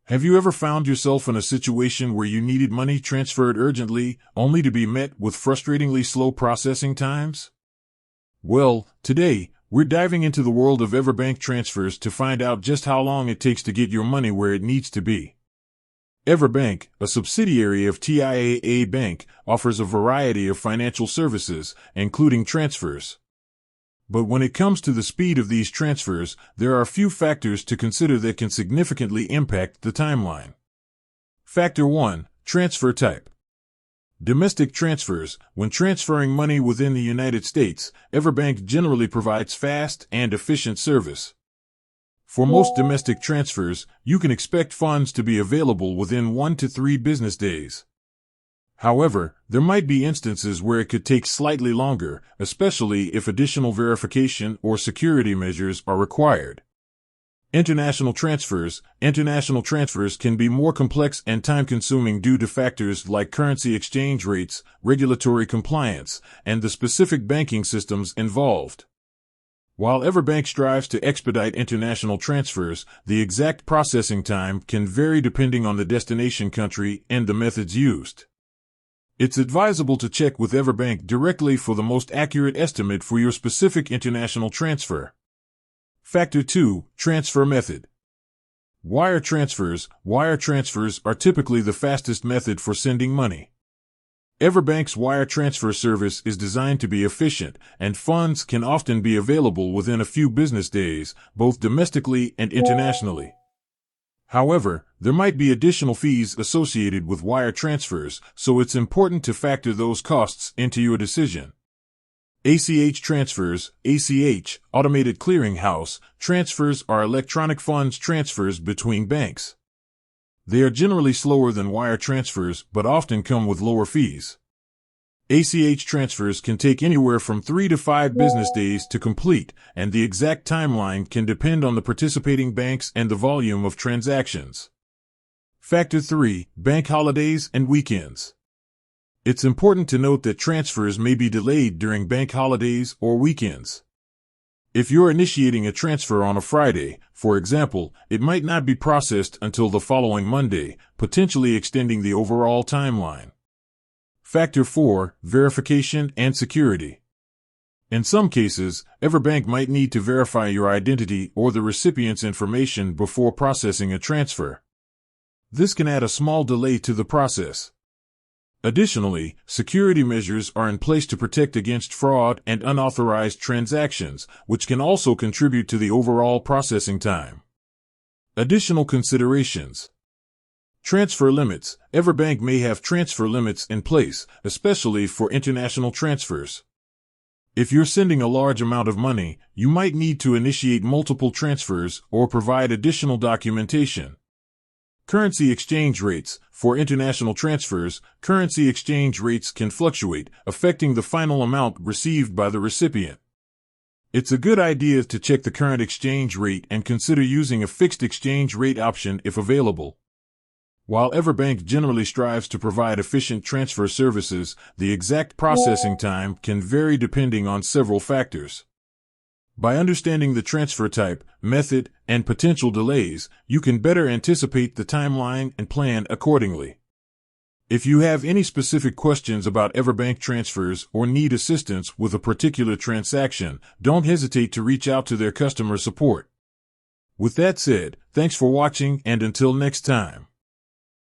Have you ever found yourself in a situation where you needed money transferred urgently, only to be met with frustratingly slow processing times? Well, today, we're diving into the world of EverBank transfers to find out just how long it takes to get your money where it needs to be. EverBank, a subsidiary of TIAA Bank, offers a variety of financial services, including transfers. But when it comes to the speed of these transfers, there are a few factors to consider that can significantly impact the timeline. Factor 1. Transfer type. Domestic transfers. When transferring money within the United States, EverBank generally provides fast and efficient service. For most domestic transfers, you can expect funds to be available within 1 to 3 business days. However, there might be instances where it could take slightly longer, especially if additional verification or security measures are required. International transfers. International transfers can be more complex and time-consuming due to factors like currency exchange rates, regulatory compliance, and the specific banking systems involved. While EverBank strives to expedite international transfers, the exact processing time can vary depending on the destination country and the methods used. It's advisable to check with EverBank directly for the most accurate estimate for your specific international transfer. Factor 2. Transfer method. Wire transfers. Wire transfers are typically the fastest method for sending money. EverBank's wire transfer service is designed to be efficient, and funds can often be available within a few business days, both domestically and internationally. However, there might be additional fees associated with wire transfers, so it's important to factor those costs into your decision. ACH transfers. ACH, Automated Clearing House, transfers are electronic funds transfers between banks. They are generally slower than wire transfers, but often come with lower fees. ACH transfers can take anywhere from 3 to 5 business days to complete, and the exact timeline can depend on the participating banks and the volume of transactions. Factor 3. Bank holidays and weekends. It's important to note that transfers may be delayed during bank holidays or weekends. If you're initiating a transfer on a Friday, for example, it might not be processed until the following Monday, potentially extending the overall timeline. Factor 4. Verification and security. In some cases, EverBank might need to verify your identity or the recipient's information before processing a transfer. This can add a small delay to the process. Additionally, security measures are in place to protect against fraud and unauthorized transactions, which can also contribute to the overall processing time. Additional considerations. Transfer limits. EverBank may have transfer limits in place, especially for international transfers. If you're sending a large amount of money, you might need to initiate multiple transfers or provide additional documentation. Currency exchange rates. For international transfers, currency exchange rates can fluctuate, affecting the final amount received by the recipient. It's a good idea to check the current exchange rate and consider using a fixed exchange rate option if available. While EverBank generally strives to provide efficient transfer services, the exact processing time can vary depending on several factors. By understanding the transfer type, method, and potential delays, you can better anticipate the timeline and plan accordingly. If you have any specific questions about EverBank transfers or need assistance with a particular transaction, don't hesitate to reach out to their customer support. With that said, thanks for watching, and until next time.